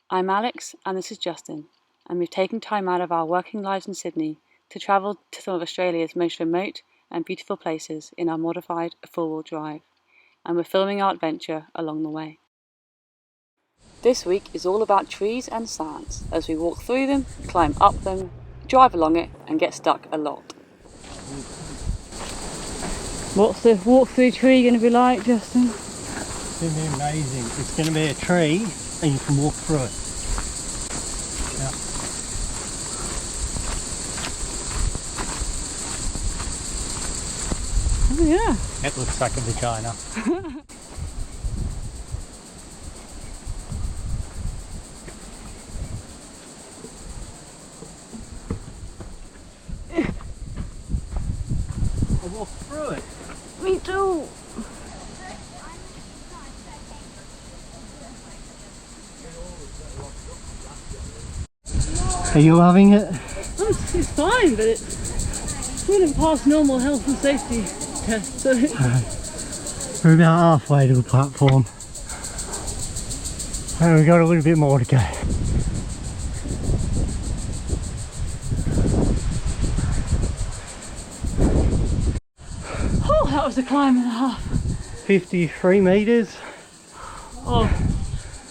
I'm Alex and this is Justin, and we've taken time out of our working lives in Sydney to travel to some of Australia's most remote and beautiful places in our modified four-wheel drive, and we're filming our adventure along the way. This week is all about trees and sands as we walk through them, climb up them, drive along it and get stuck a lot. What's the walk through tree going to be like, Justin? It's going to be amazing. It's going to be a tree and you can walk through it. Oh yeah. It looks like a vagina. I walked through it. Me too. Are you loving it? Oh, it's fine, but it wouldn't pass normal health and safety tests. So. We're about halfway to the platform. And we've got a little bit more to go. Oh, that was a climb and a half. 53 metres. Oh,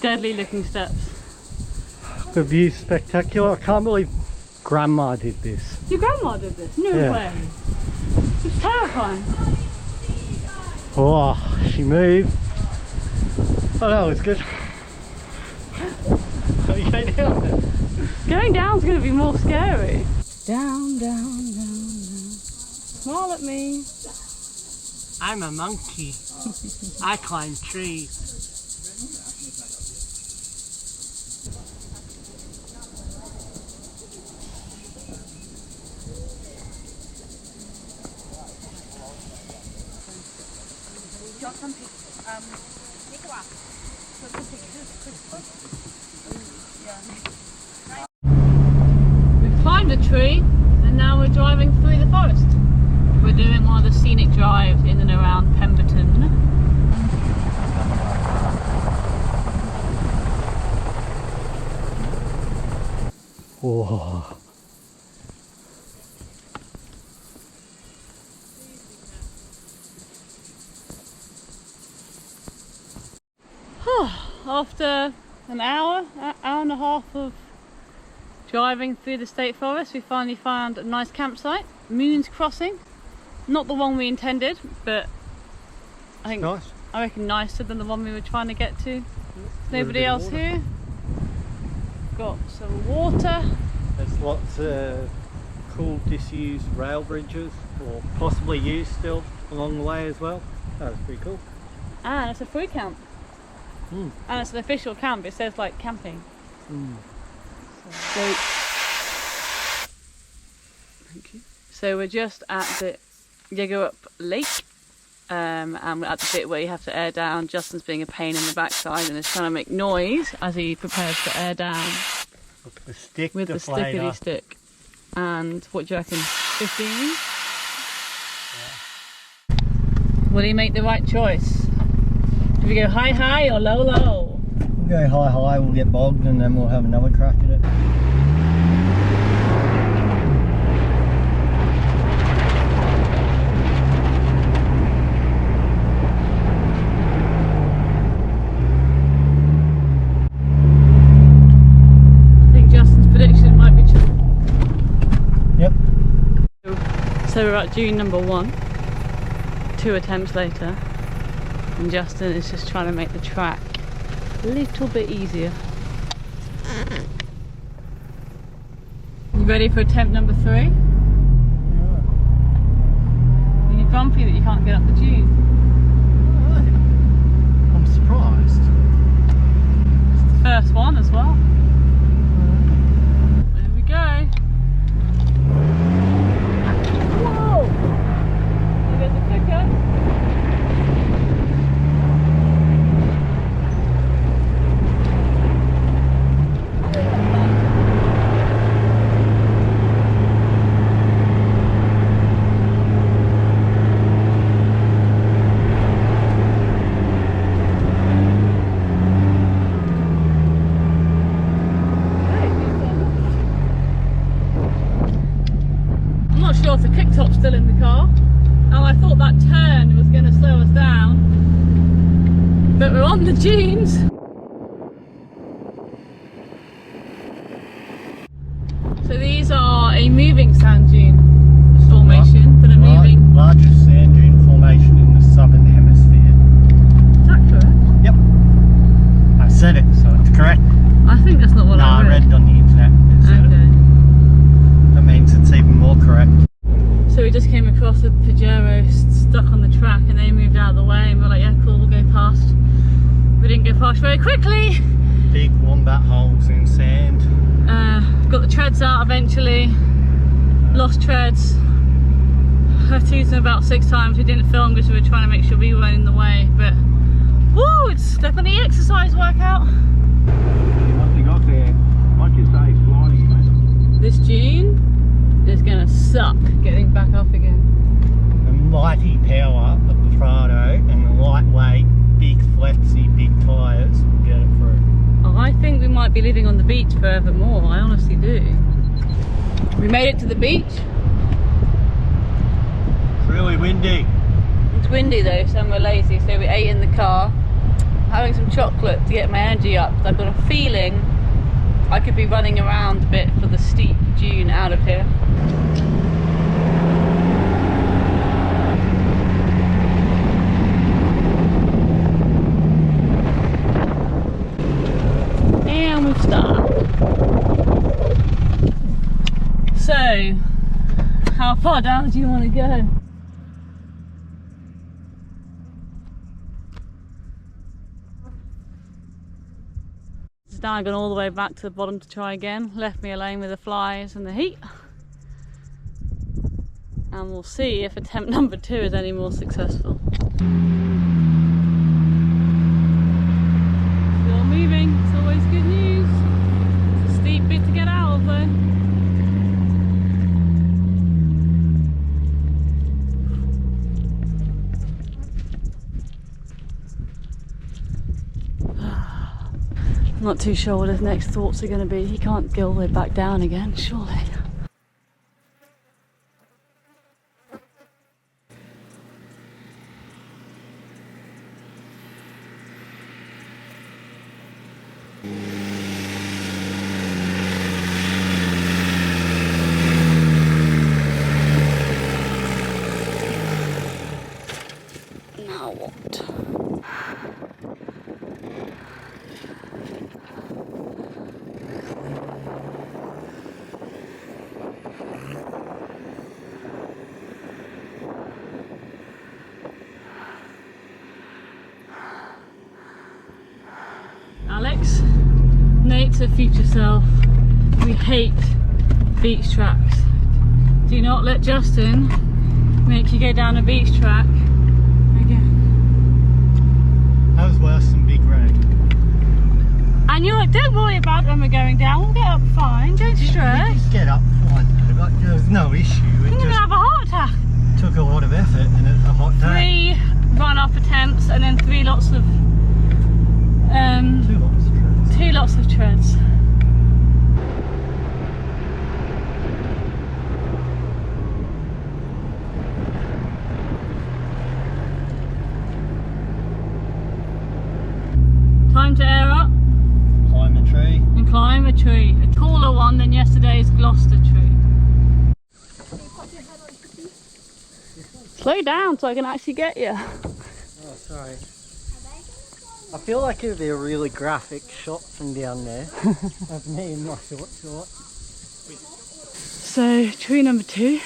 deadly looking steps. The view's spectacular. I can't believe Grandma did this. Your grandma did this? No way. It's terrifying. Oh, she moved. Oh no, it's good. Are you going down there? Going down's going to be more scary. Down, down, down, down. Smile at me. I'm a monkey. I climb trees. We've climbed a tree and now we're driving through the forest. We're doing one of the scenic drives in and around Pemberton. Whoa. After an hour and a half of driving through the state forest, we finally found a nice campsite, Moon's Crossing. Not the one we intended, but I reckon nicer than the one we were trying to get to. There's nobody else here. Got some water. There's lots of cool disused rail bridges, or possibly used still, along the way as well. That was pretty cool. And it's a free camp. And it's an official camp. It says like camping. So, thank you. So we're just at the Yeagarup lake, and we're at the bit where you have to air down. Justin's being a pain in the backside and is trying to make noise as he prepares to air down with the stick with the stickety stick. And what do you reckon? 15? Yeah. Will he make the right choice? Do we go high high or low low? We'll go high high, we'll get bogged and then we'll have another crack at it. I think Justin's prediction might be true. Yep. So we're at dune number 1, 2 attempts later. And Justin is just trying to make the track a little bit easier. You ready for attempt number 3? Yeah. Are you grumpy that you can't get up the dune? I'm surprised. It's the first one as well. There we go. Whoa! There goes the clicker. laptop still in the car. And I thought that turn was going to slow us down. But we're on the dunes. So these are a moving sand dune formation, but a moving... Largest sand dune formation in the southern hemisphere. Is that correct? Yep. I said it, so it's correct. I think that's not what I read. I read on the internet. It said it. That means it's even more correct. So we just came across a Pajero stuck on the track and they moved out of the way and we're like, yeah, cool, we'll go past. We didn't go past very quickly. Big wombat holes in sand. Got the treads out eventually. Lost treads. I've used them about 6 times. We didn't film because we were trying to make sure we weren't in the way, but woo, it's definitely an exercise workout. Once you got there, like you say, sliding, mate. This dune is gonna suck getting back up again. The mighty power of the Prado and the lightweight, big flexy, big tyres will get it through. I think we might be living on the beach forevermore, I honestly do. We made it to the beach. It's really windy. It's windy though, so we're lazy, so we ate in the car. Having some chocolate to get my energy up, because I've got a feeling I could be running around a bit for the steep dune out of here. And we've stopped. So, how far down do you want to go? Now I've gone all the way back to the bottom to try again. Left me alone with the flies and the heat. And we'll see if attempt number 2 is any more successful. Still moving, it's always good news. It's a steep bit to get out of though. I'm not too sure what his next thoughts are going to be. He can't go all the way back down again, surely. Now what? Alex, note to future self, we hate beach tracks. Do not let Justin make you go down a beach track again. That was worse than Big Road. And you're like, don't worry about when we're going down, we'll get up fine, don't stress. We did get up fine, there was no issue. You're going to have a heart attack. Took a lot of effort and it was a hot day. 3 run-off attempts and then 3 lots of 2 lots of treads. 2 lots of treads. Time to air up. Climb a tree. And climb a tree. A taller one than yesterday's Gloucester tree. Slow down so I can actually get you. Oh, sorry. I feel like it would be a really graphic shot from down there of me in my short short. So, tree number 2.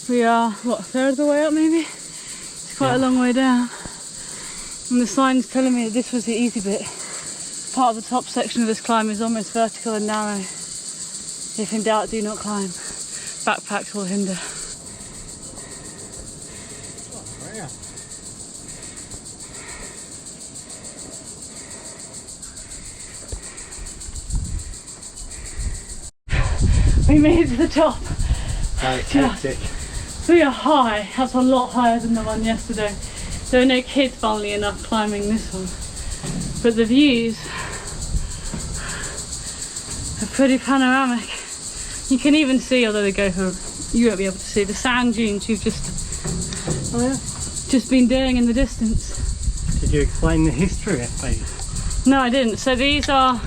We are, what, a third of the way up maybe? It's quite a long way down. And the sign's telling me that this was the easy bit. Part of the top section of this climb is almost vertical and narrow. If in doubt, do not climb. Backpacks will hinder. We made it to the top. Hectic. We are high. That's a lot higher than the one yesterday. There are no kids, funnily enough, climbing this one. But the views are pretty panoramic. You can even see, although the GoPro You won't be able to see the sand dunes you've just been doing in the distance. Did you explain the history of these? No, I didn't. So these are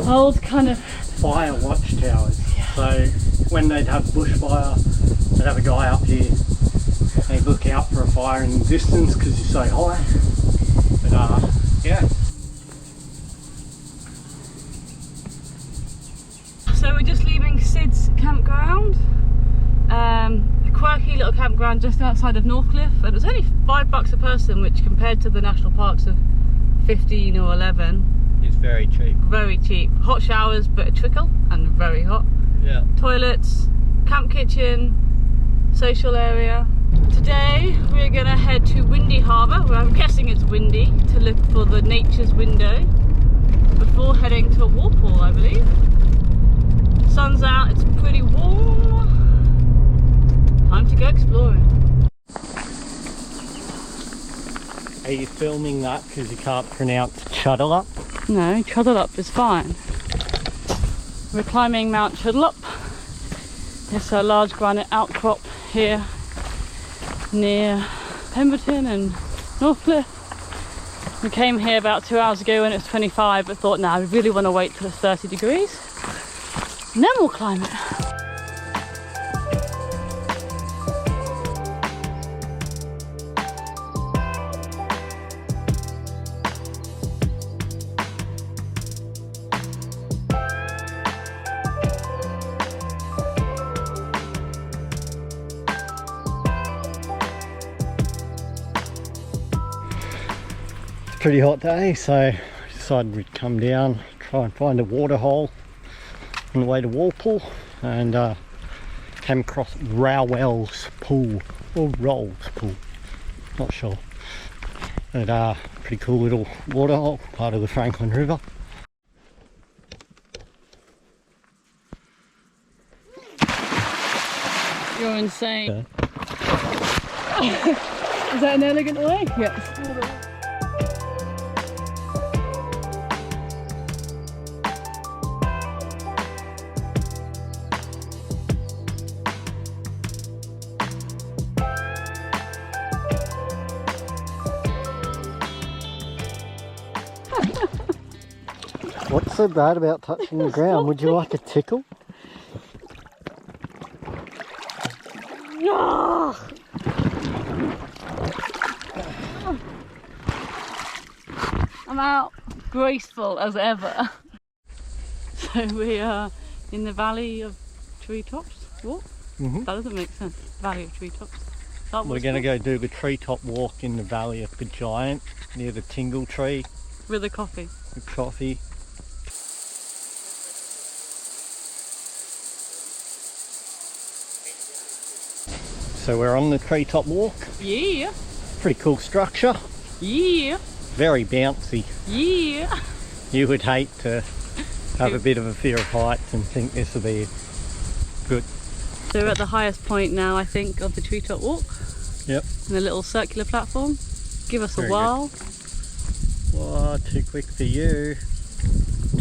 old kind of fire watchtowers. Yeah. So when they'd have bushfire, they'd have a guy up here. They'd look out for a fire in the distance because you're so high. But yeah. So we're just leaving Sid's campground. A quirky little campground just outside of Northcliffe, and it was only $5 a person, which compared to the national parks of 15 or 11 is very cheap. Very cheap. Hot showers, but a trickle, and very hot. Yeah. Toilets, camp kitchen, social area. Today we're gonna head to Windy Harbour, where I'm guessing it's windy, to look for the nature's window before heading to Walpole, I believe. Sun's out, it's pretty warm. Time to go exploring. Are you filming that because you can't pronounce Chudalup? No, Chudalup is fine. We're climbing Mount Chudalup. It's a large granite outcrop here near Pemberton and Northcliffe. We came here about 2 hours ago when it was 25, but thought, nah, we really want to wait till it's 30 degrees. And then we'll climb it. Pretty hot day, so we decided we'd come down, try and find a water hole on the way to Walpole, and came across Rowell's pool, or Rowell's pool, not sure. But pretty cool little water hole, part of the Frankland River. You're insane. Yeah. Is that an elegant way? Yes. What's so bad about touching the ground? Would you like a tickle? I'm out, graceful as ever. So we are in the Valley of Treetops Walk? That doesn't make sense. Valley of Treetops. We're going to go do the Treetop Walk in the Valley of the Giant, near the Tingle Tree. With a coffee. With coffee. So we're on the Treetop Walk. Yeah. Pretty cool structure. Yeah. Very bouncy. Yeah. You would hate to have a bit of a fear of heights and think this will be good. So we're at the highest point now, I think, of the Treetop Walk. Yep. And a little circular platform. Give us Very a while. Good. Whoa, too quick for you.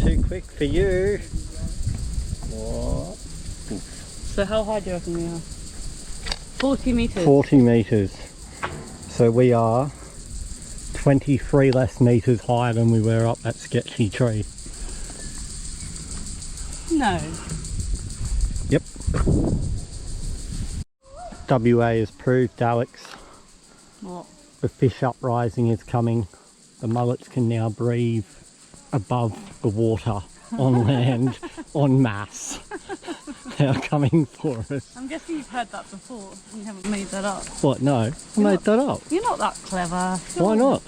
Too quick for you. Whoa. So how high do you reckon we are? 40 metres. 40 metres. So we are 23 less metres higher than we were up that sketchy tree. No. Yep. WA has proved, Alex. What? The fish uprising is coming. The mullets can now breathe above the water, on land, en masse. They are coming for us. I'm guessing you've heard that before. You haven't made that up. What? No, I made that up. You're not that clever. Why not?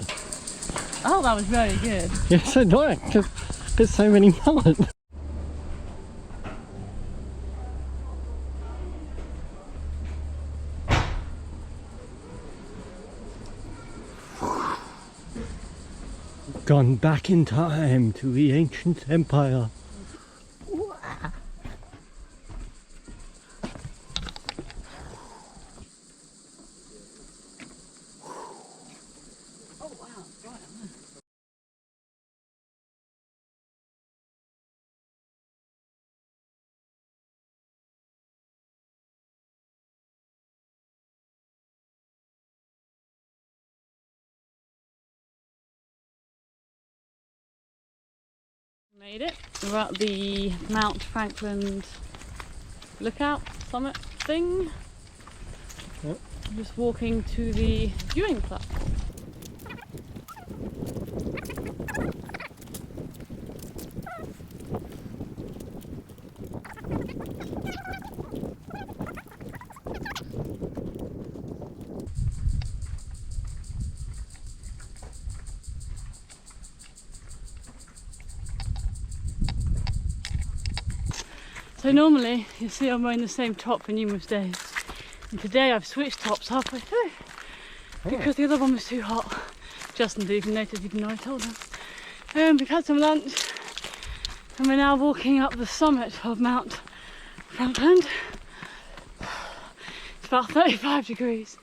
Oh, that was very good. Yes, I know, because there's so many mullets. Gone back in time to the ancient empire. Made it. We're at the Mount Frankland lookout summit thing. Yep. Just walking to the viewing platform. So normally you see I'm wearing the same top for numerous days, and today I've switched tops halfway through because the other one was too hot. Justin didn't even notice, even though I told him. We've had some lunch and we're now walking up the summit of Mount Frankland. It's about 35 degrees.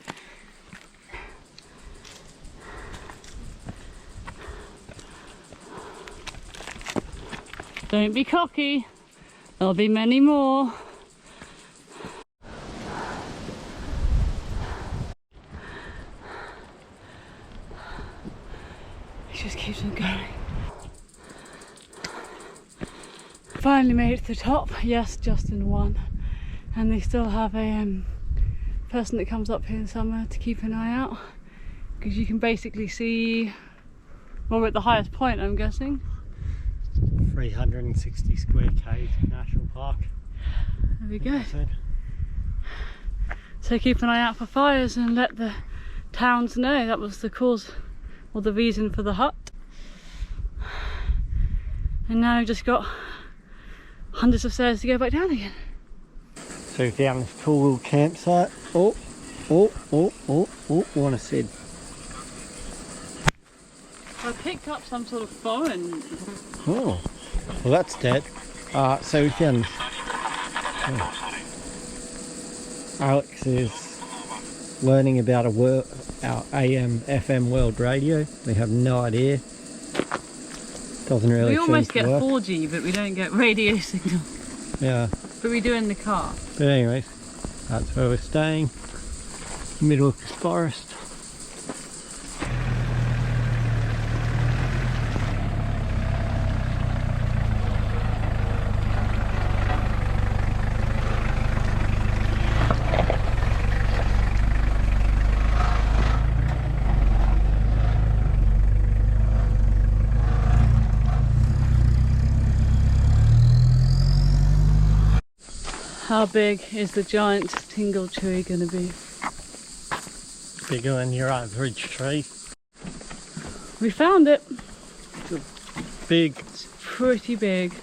Don't be cocky. There'll be many more. It just keeps on going. Finally made it to the top. Yes, Justin won. And they still have a person that comes up here in summer to keep an eye out. Because you can basically see, well, we're at the highest point, I'm guessing. 360 square k's national park. There we go. So keep an eye out for fires and let the towns know. That was the cause or the reason for the hut. And now we've just got hundreds of stairs to go back down again. So we found this cool little campsite. Oh, what I said. I picked up some sort of foreign. Oh, well that's dead. So we found Alex is learning about our AM FM world radio. We have no idea. Doesn't really. We almost seem get to work. 4G, but we don't get radio signal. Yeah. But we do in the car. But anyways, that's where we're staying. Middle of the forest. How big is the giant tingle tree going to be? Bigger than your average tree. We found it. Big. It's pretty big.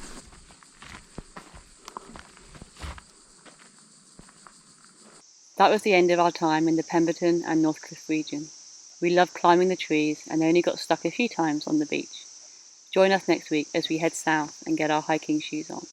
That was the end of our time in the Pemberton and Northcliffe region. We loved climbing the trees and only got stuck a few times on the beach. Join us next week as we head south and get our hiking shoes on.